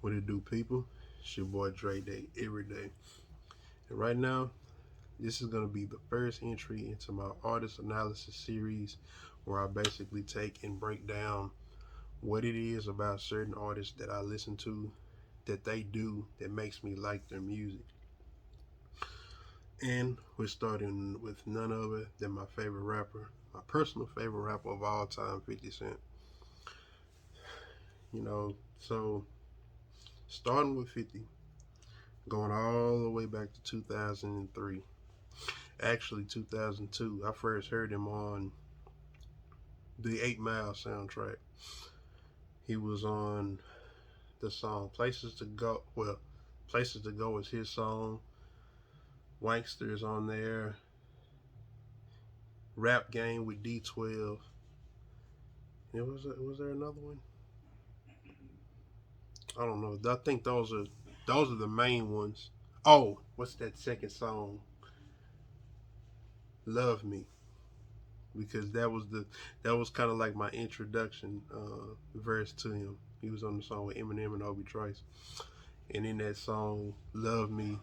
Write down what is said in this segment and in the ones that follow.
What it do, people? It's your boy Dre Day every day. And right now, this is going to be the first entry into my artist analysis series where I basically take and break down what it is about certain artists that I listen to that they do that makes me like their music. And we're starting with none other than my favorite rapper, my personal favorite rapper of all time, 50 Cent. So starting with 50, going all the way back to 2003. Actually, 2002. I first heard him on the 8 Mile soundtrack. He was on the song Places to Go. Well, Places to Go is his song. Wankster is on there. Rap Game with D12. And was there another one? I don't know. I think those are the main ones. Oh, what's that second song? Love Me, because that was kind of like my introduction verse to him. He was on the song with Eminem and Obi Trice, and in that song "Love Me,"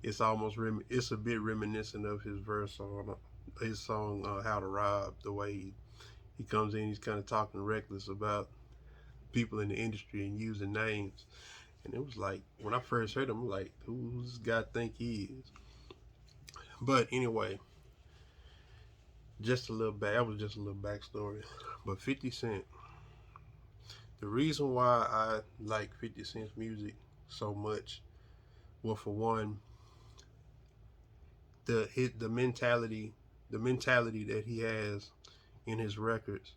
it's a bit reminiscent of his verse on his song "How to Rob." The way he comes in, he's kind of talking reckless about people in the industry and using names, and it was like when I first heard him, I'm like, who's this guy think he is? But anyway, that was just a little backstory. But 50 Cent, the reason why I like 50 Cent's music so much, well, for one, the mentality that he has in his records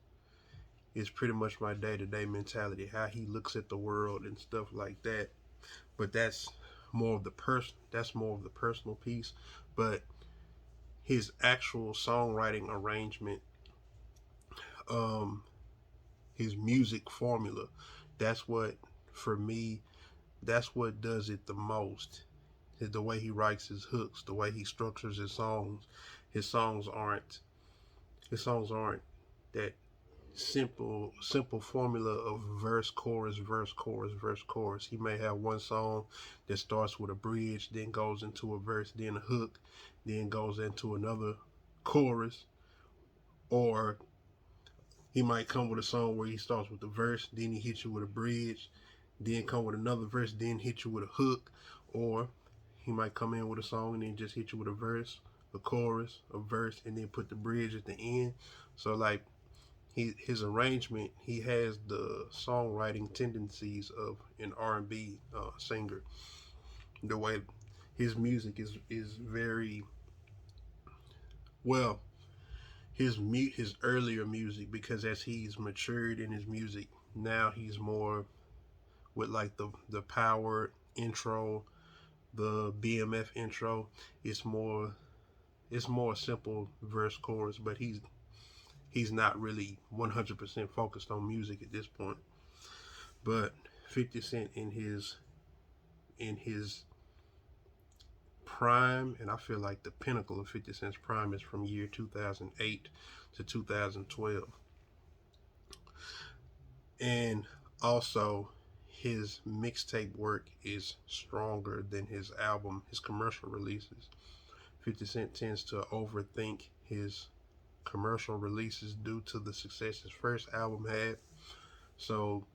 is pretty much my day-to-day mentality, how he looks at the world and stuff like that. But that's more of the personal piece. But his actual songwriting arrangement, um, his music formula, that's what, for me, that's what does it the most. The way he writes his hooks, the way he structures his songs. His songs aren't his songs aren't that simple formula of verse chorus verse chorus verse chorus. He may have one song that starts with a bridge, then goes into a verse, then a hook, then goes into another chorus, or he might come with a song where he starts with the verse, then he hits you with a bridge, then come with another verse, then hit you with a hook, or he might come in with a song and then just hit you with a verse, a chorus, a verse, and then put the bridge at the end. So like his arrangement, he has the songwriting tendencies of an R&B singer. The way his music is very well. His earlier music, because as he's matured in his music, now he's more with like the power intro, the BMF intro. It's more it's more simple verse chorus, but he's not really 100% focused on music at this point. But 50 Cent in his prime, and I feel like the pinnacle of 50 Cent's prime is from year 2008 to 2012. And also, his mixtape work is stronger than his commercial releases. 50 Cent tends to overthink his commercial releases due to the success his first album had. So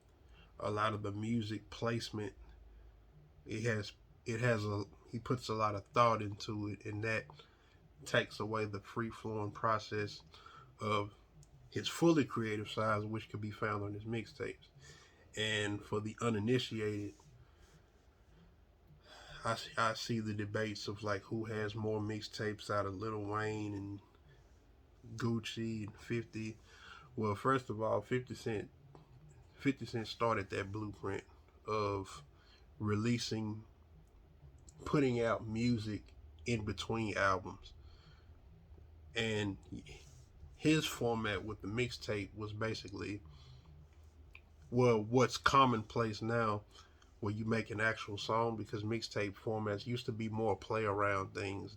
a lot of the music placement, it has it has a he puts a lot of thought into it, and that takes away the free flowing process of his fully creative side, which could be found on his mixtapes. And for the uninitiated, I see the debates of like who has more mixtapes out of Lil Wayne and Gucci and 50. Well, first of all, 50 Cent started that blueprint of releasing, putting out music in between albums. And his format with the mixtape was basically, well, what's commonplace now, where you make an actual song, because mixtape formats used to be more play around things.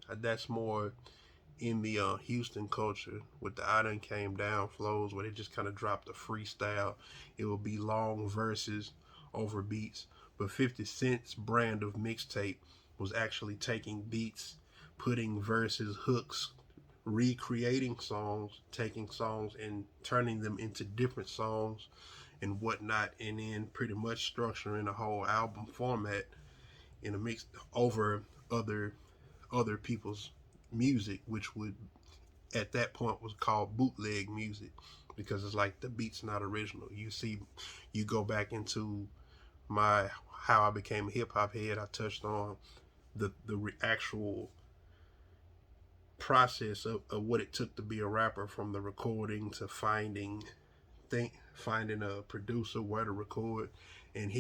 That's more in the Houston culture with the I Done Came Down flows, where they just kind of dropped a freestyle. It would be long verses over beats. But 50 Cent's brand of mixtape was actually taking beats, putting verses, hooks, recreating songs, taking songs and turning them into different songs and whatnot, and then pretty much structuring a whole album format in a mix over other people's music, which would at that point was called bootleg music, because it's like the beat's not original. You go back into my how I became a hip hop head. I touched on the actual process of what it took to be a rapper, from the recording to finding a producer, where to record, and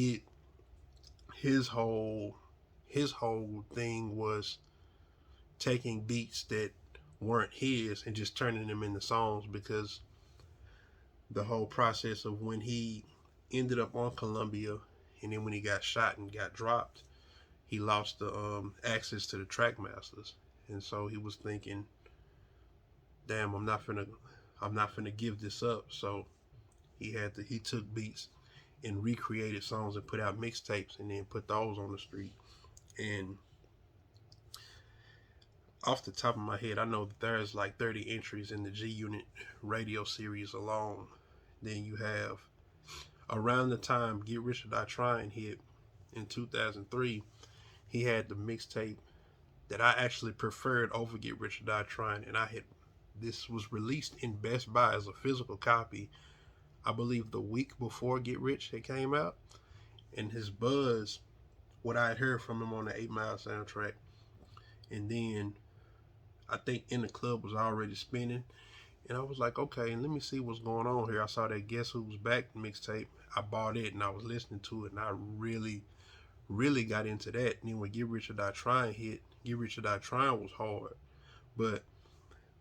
his whole his whole thing was taking beats that weren't his and just turning them into songs, because the whole process of when he ended up on Columbia, and then when he got shot and got dropped, he lost the access to the track masters, and so he was thinking, "Damn, I'm not finna give this up." So he took beats and recreated songs and put out mixtapes, and then put those on the street. And off the top of my head, I know that there's like 30 entries in the G Unit radio series alone. Then you have, around the time Get Rich or Die Trying hit in 2003, he had the mixtape that I actually preferred over Get Rich or Die Trying, and this was released in Best Buy as a physical copy, I believe the week before Get Rich it came out. And his buzz, what I had heard from him on the 8 Mile soundtrack, and then I think In the Club was already spinning, and I was like, okay, let me see what's going on here. I saw that Guess Who's Back mixtape. I bought it and I was listening to it, and I really got into that. And then when Get Rich or Die Trying hit, Get Rich or Die Trying was hard. But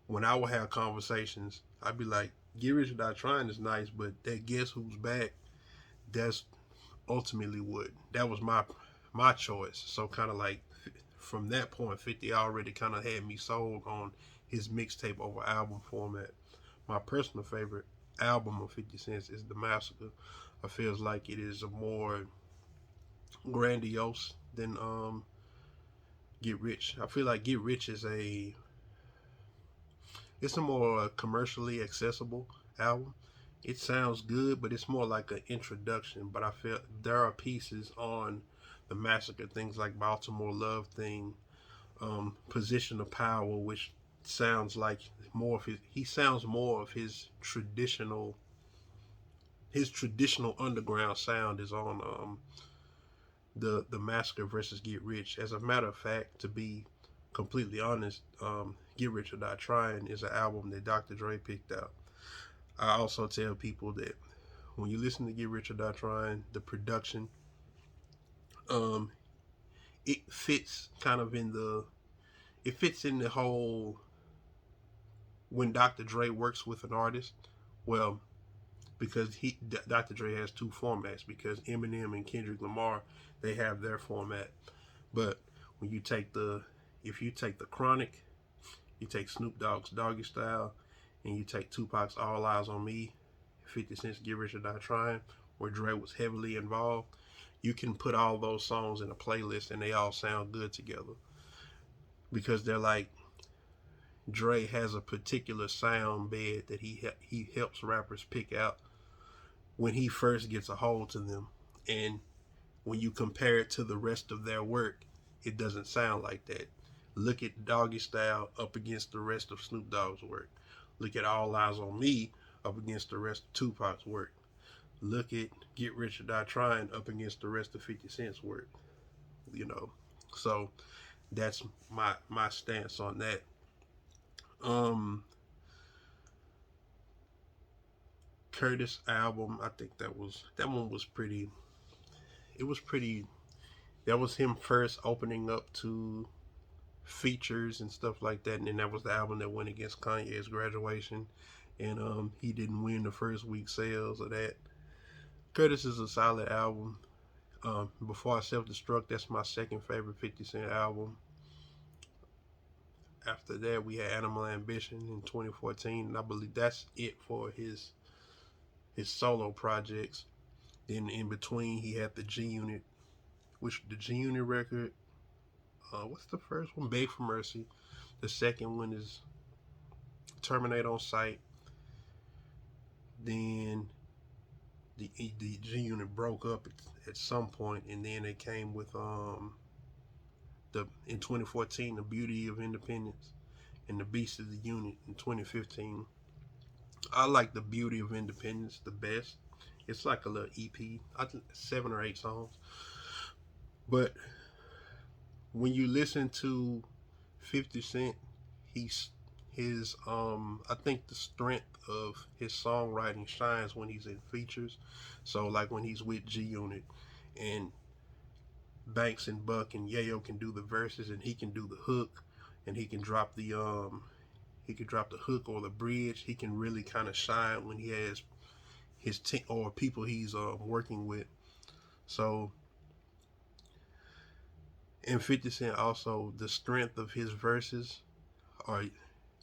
when I would have conversations, I'd be like, Get Rich or Die Trying is nice, but that Guess Who's Back, that's ultimately that was my choice. So kind of like from that point, 50 already kind of had me sold on his mixtape over album format. My personal favorite album of 50 Cent is The Massacre. I feels like it is a more grandiose than Get Rich. I feel like Get Rich is it's a more commercially accessible album. It sounds good, but it's more like an introduction. But I feel there are pieces on The Massacre, things like Baltimore Love Thing, Position of Power, which sounds like more of his traditional underground sound is on the Massacre versus Get Rich. As a matter of fact, to be completely honest, Get Rich or Die Trying is an album that Dr. Dre picked out. I also tell people that when you listen to Get Rich or Die Trying, the production, it fits kind of it fits in the whole, when Dr. Dre works with an artist, well, because Dr. Dre has two formats, because Eminem and Kendrick Lamar, they have their format. But when if you take the Chronic, you take Snoop Dogg's Doggy Style, and you take Tupac's All Eyes on Me, 50 Cent's Get Rich or Die Trying, where Dre was heavily involved, you can put all those songs in a playlist and they all sound good together, because they're like, Dre has a particular sound bed that he helps rappers pick out when he first gets a hold to them. And when you compare it to the rest of their work, it doesn't sound like that. Look at Doggy Style up against the rest of Snoop Dogg's work. Look at All Eyes on Me up against the rest of Tupac's work. Look at Get Rich or Die Trying up against the rest of 50 Cent's work. So that's my stance on that. Curtis album, I think that one was pretty. It was pretty. That was him first opening up to features and stuff like that, and then that was the album that went against Kanye's Graduation, and he didn't win the first week sales of that. Curtis is a solid album. Before I Self Destruct, that's my second favorite 50 Cent album. After that, we had Animal Ambition in 2014, and I believe that's it for his solo projects. Then in between, he had the G Unit, which the G Unit record. What's the first one? Beg for Mercy. The second one is Terminate on Sight. Then the G Unit broke up at some point, and then it came with the in 2014 The Beauty of Independence and The Beast of the Unit in 2015. I like The Beauty of Independence the best. It's like a little EP. I think 7 or 8 songs. But when you listen to 50 Cent, his I think the strength of his songwriting shines when he's in features. So like when he's with G Unit and Banks and Buck and Yayo can do the verses and he can do the hook and he can drop the hook or the bridge. He can really kind of shine when he has his team or people he's working with. So, and 50 Cent also, the strength of his verses are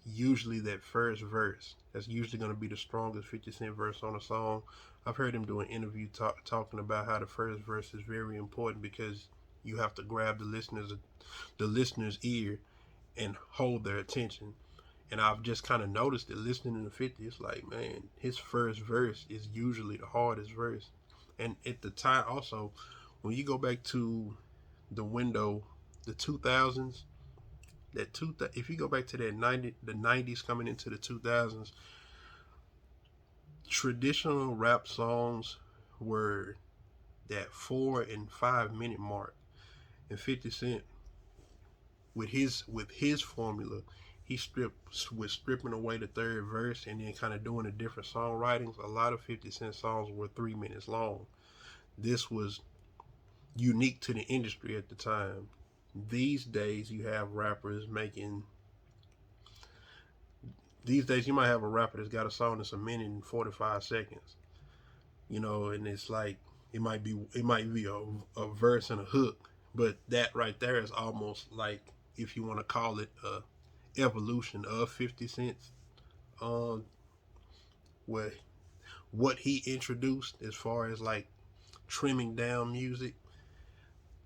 usually that first verse. That's usually going to be the strongest 50 Cent verse on a song. I've heard him do an interview talking about how the first verse is very important because you have to grab the listener's ear and hold their attention. And I've just kind of noticed that listening to 50, it's like, man, his first verse is usually the hardest verse. And at the time, also, when you go back to the window, the 2000s, if you go back to the 90s coming into the 2000s, traditional rap songs were that 4 and 5 minute mark. And 50 Cent, with his formula, he was stripping away the third verse and then kind of doing a different songwritings. A lot of 50 Cent songs were 3 minutes long. This was unique to the industry at the time. These days you have rappers making. These days you might have a rapper that's got a song that's 1 minute and 45 seconds. And it's like it might be a verse and a hook, but that right there is almost like, if you want to call it a evolution of 50 Cent's what he introduced as far as like trimming down music.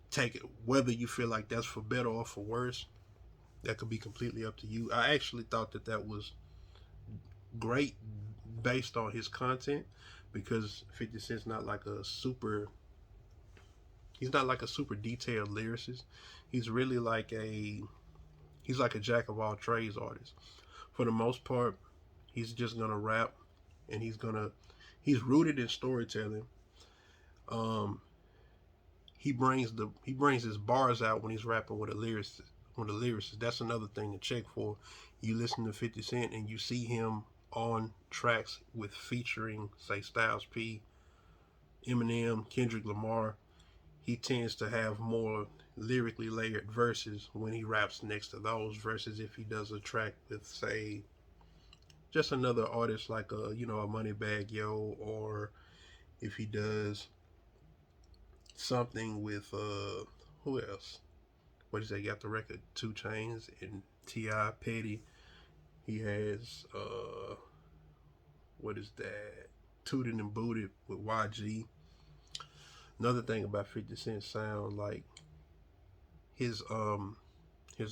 Take it whether you feel like that's for better or for worse. That could be completely up to you. I actually thought that was great based on his content, because 50 Cent's not like a super. He's not like a super detailed lyricist. He's really like he's like a jack of all trades artist. For the most part, he's just gonna rap, and he's rooted in storytelling. He brings his bars out when he's rapping with a lyricist. That's another thing to check for. You listen to 50 Cent and you see him on tracks with featuring, say, Styles P, Eminem, Kendrick Lamar. He tends to have more lyrically layered verses when he raps next to those verses. If he does a track with, say, just another artist like a Moneybagg Yo, or if he does something with who else? What is that? Got the record 2 Chainz and T.I. Petty. He has what is that? Tooted and Booted with YG. Another thing about 50 Cent sound, like his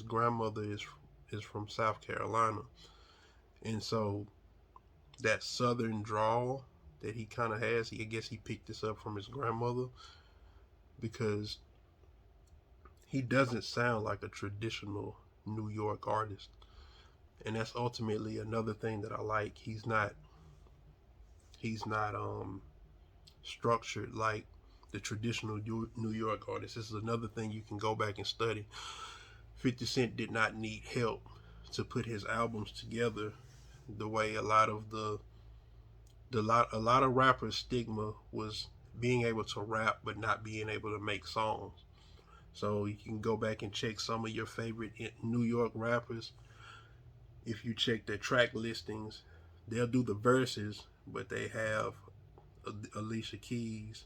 grandmother is from South Carolina, and so that southern drawl that he kind of has, I guess he picked this up from his grandmother, because he doesn't sound like a traditional New York artist. And that's ultimately another thing that I like. He's not structured like the traditional New York artist. This is another thing you can go back and study. 50 Cent did not need help to put his albums together the way a lot of rappers' stigma was being able to rap but not being able to make songs. So you can go back and check some of your favorite New York rappers. If you check their track listings, they'll do the verses, but they have Alicia Keys,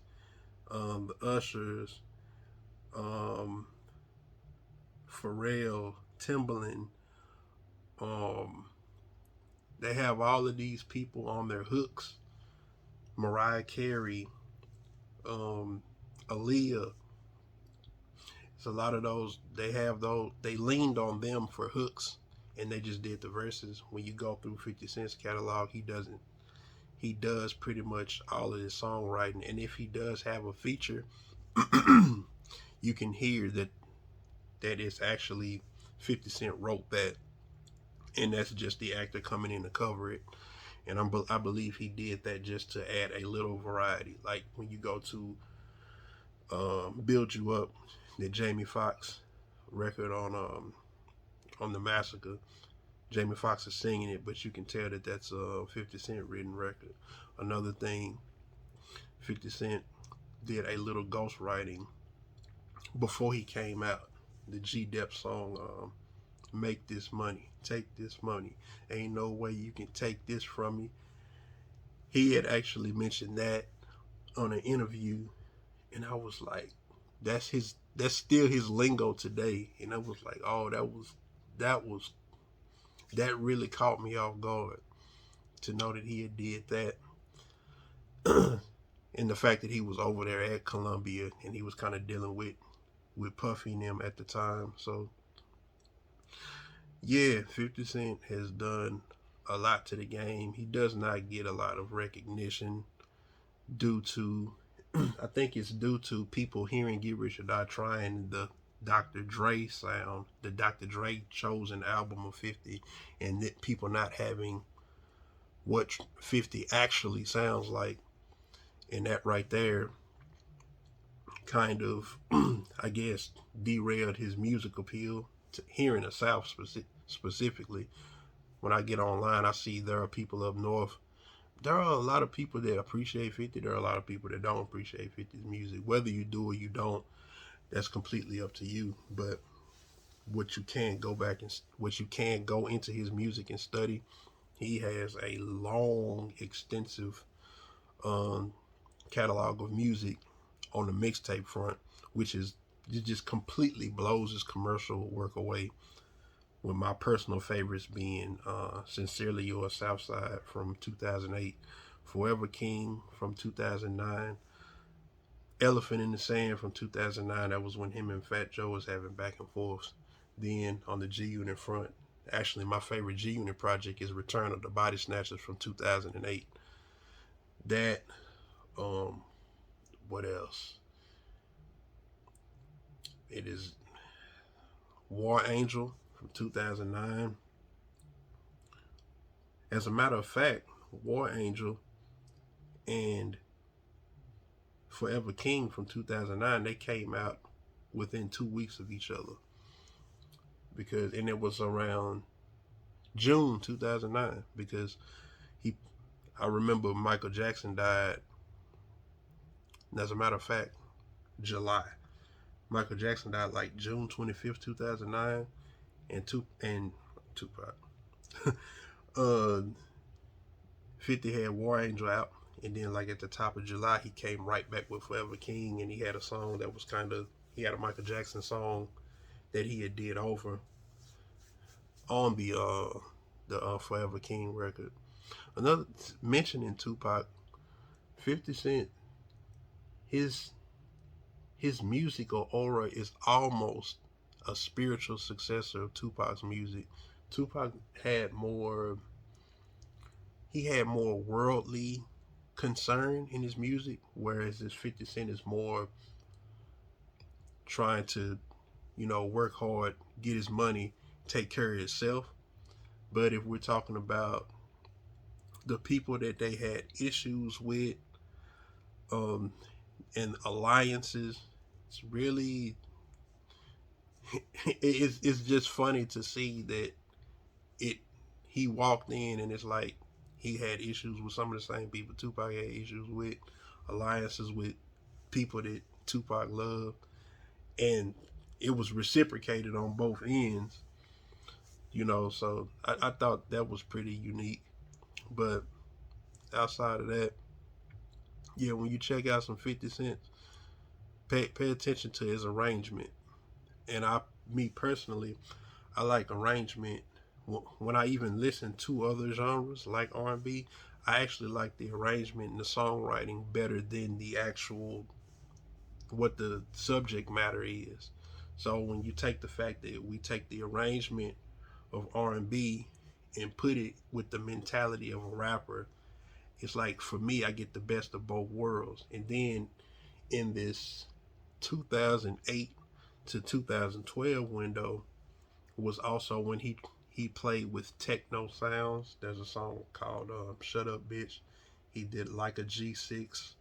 the Ushers, Pharrell, Timbaland. They have all of these people on their hooks. Mariah Carey, Aaliyah. It's a lot of those. They leaned on them for hooks, and they just did the verses. When you go through 50 Cent's catalog, he doesn't. He does pretty much all of his songwriting, and if he does have a feature, you can hear that it's actually 50 Cent wrote that, and that's just the actor coming in to cover it. And I believe he did that just to add a little variety. Like when you go to "Build You Up," the Jamie Foxx record on the Massacre. Jamie Foxx is singing it, but you can tell that that's a 50 Cent written record. Another thing, 50 Cent did a little ghostwriting before he came out. The G Dep song, "Make This Money, Take This Money, Ain't No Way You Can Take This From Me." He had actually mentioned that on an interview, and I was like, that's still his lingo today. And I was like, oh, that really caught me off guard to know that he had did that. And the fact that he was over there at Columbia and he was kind of dealing with Puffy and them at the time. So yeah, 50 Cent has done a lot to the game. He does not get a lot of recognition due to, I think it's due to people hearing Get Rich or Die Trying, the Dr. Dre sound, the Dr. Dre chosen album of 50, and that people not having what 50 actually sounds like. And that right there kind of, I guess, derailed his music appeal to here in the South specifically. When I get online, I see there are people up north. There are a lot of people that appreciate 50. There are a lot of people that don't appreciate 50's music. Whether you do or you don't, that's completely up to you. But what you can go back and what you can go into his music and study, he has a long, extensive catalog of music on the mixtape front, which is it just completely blows his commercial work away. With my personal favorites being "Sincerely Yours" Southside from 2008, "Forever King" from 2009, "Elephant in the Sand" from 2009. That was when him and Fat Joe was having back and forth. Then on the G Unit front, actually my favorite G Unit project is "Return of the Body Snatchers" from 2008. That, what else? It is "War Angel" from 2009. As a matter of fact, "War Angel" and "Forever King" from 2009, they came out within 2 weeks of each other, and it was around June 2009, because I remember Michael Jackson died. And as a matter of fact, July. Michael Jackson died like June 25th, 2009, and Tupac. 50 had "War Angel" out, and then like at the top of July, he came right back with "Forever King," and he had a song that was he had a Michael Jackson song that he had did over on the "Forever King" record. Another mentioning Tupac, 50 Cent, his musical aura is almost a spiritual successor of Tupac's music. Tupac had more worldly concern in his music, whereas this 50 Cent is more trying to, work hard, get his money, take care of himself. But if we're talking about the people that they had issues with, and alliances, it's really it's just funny to see that it he walked in and it's like he had issues with some of the same people Tupac had issues with, alliances with people that Tupac loved, and it was reciprocated on both ends. So I thought that was pretty unique. But outside of that, yeah, when you check out some 50 Cent, pay attention to his arrangement. And me personally, I like arrangement. When I even listen to other genres like R&B, I actually like the arrangement and the songwriting better than the actual what the subject matter is. So when you take the fact that we take the arrangement of R&B and put it with the mentality of a rapper, it's like for me I get the best of both worlds. And then in this 2008 to 2012 window was also when he played with techno sounds. There's a song called "Shut Up, Bitch." He did like a G6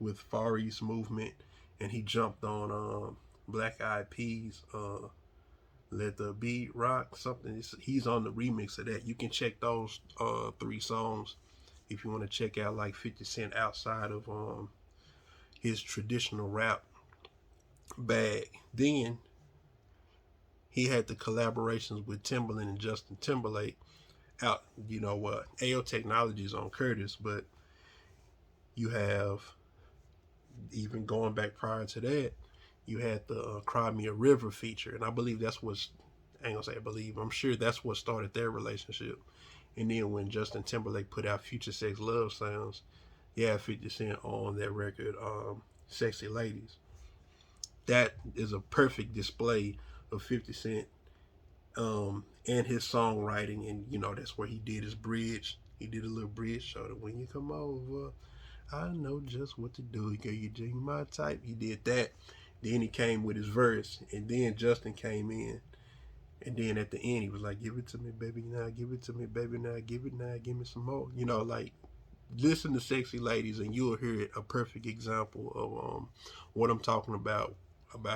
with Far East Movement, and he jumped on Black Eyed Peas. Let the Beat Rock something. He's on the remix of that. You can check those three songs if you want to check out like 50 Cent outside of his traditional rap bag. Then he had the collaborations with Timbaland and Justin Timberlake out. You know what? AO Technologies on Curtis, but you have even going back prior to that, you had the Cry Me a River feature, and I believe that's what's. I ain't gonna say I believe. I'm sure that's what started their relationship. And then when Justin Timberlake put out Future Sex Love Sounds, yeah, 50 Cent on that record, Sexy Ladies. That is a perfect display of 50 Cent and his songwriting. And, you know, that's where he did his bridge. He did a little bridge so that when you come over, I know just what to do. Girl, you drink my type. He did that. Then he came with his verse. And then Justin came in. And then at the end, he was like, give it to me, baby, now. Give it to me, baby, now. Give it now. Give me some more. You know, like, listen to Sexy Ladies and you'll hear a perfect example of what I'm talking about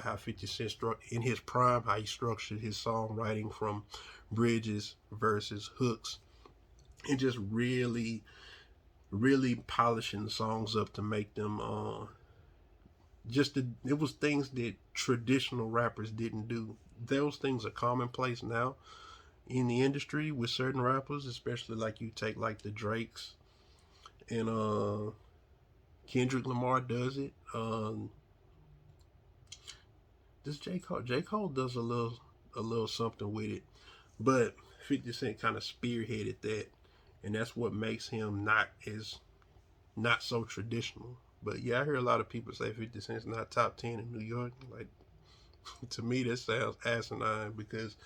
how 50 Cent struck in his prime, how he structured his songwriting from bridges, verses, hooks, and just really, really polishing the songs up to make them it was things that traditional rappers didn't do. Those things are commonplace now in the industry with certain rappers, especially like you take like the Drakes and Kendrick Lamar does it. This J. Cole does a little something with it, but 50 Cent kind of spearheaded that, and that's what makes him not so traditional. But yeah, I hear a lot of people say 50 Cent's not top 10 in New York. Like, to me, that sounds asinine because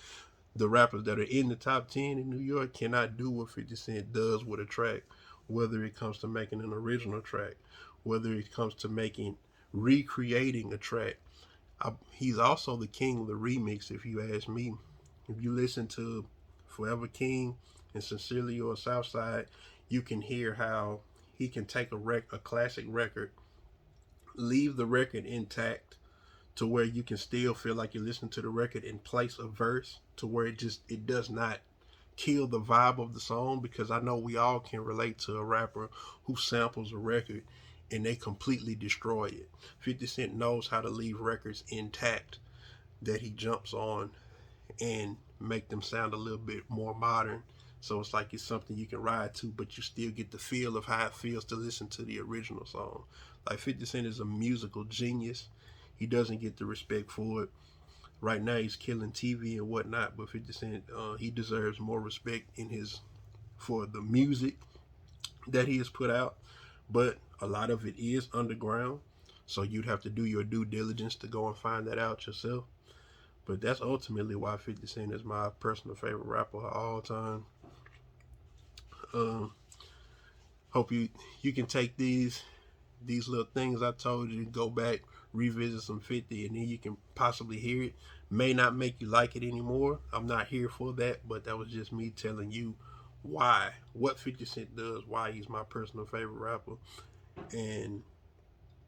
the rappers that are in the top 10 in New York cannot do what 50 Cent does with a track, whether it comes to making an original track, whether it comes to recreating a track. He's also the king of the remix, if you ask me. If you listen to Forever King and Sincerely Yours Southside, you can hear how he can take a classic record, leave the record intact to where you can still feel like you're listening to the record and place a verse to where it does not kill the vibe of the song, because I know we all can relate to a rapper who samples a record and they completely destroy it. 50 Cent knows how to leave records intact that he jumps on and make them sound a little bit more modern. So it's like it's something you can ride to, but you still get the feel of how it feels to listen to the original song. Like 50 Cent is a musical genius. He doesn't get the respect for it. Right now he's killing TV and whatnot, but 50 Cent, he deserves more respect for the music that he has put out. But a lot of it is underground, so you'd have to do your due diligence to go and find that out yourself. But that's ultimately why 50 Cent is my personal favorite rapper of all time. Hope you can take these little things I told you, go back, revisit some 50, and then you can possibly hear it. May not make you like it anymore. I'm not here for that, but that was just me telling you what 50 Cent does, why he's my personal favorite rapper, and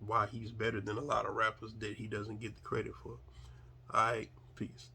why he's better than a lot of rappers that he doesn't get the credit for. Alright, peace.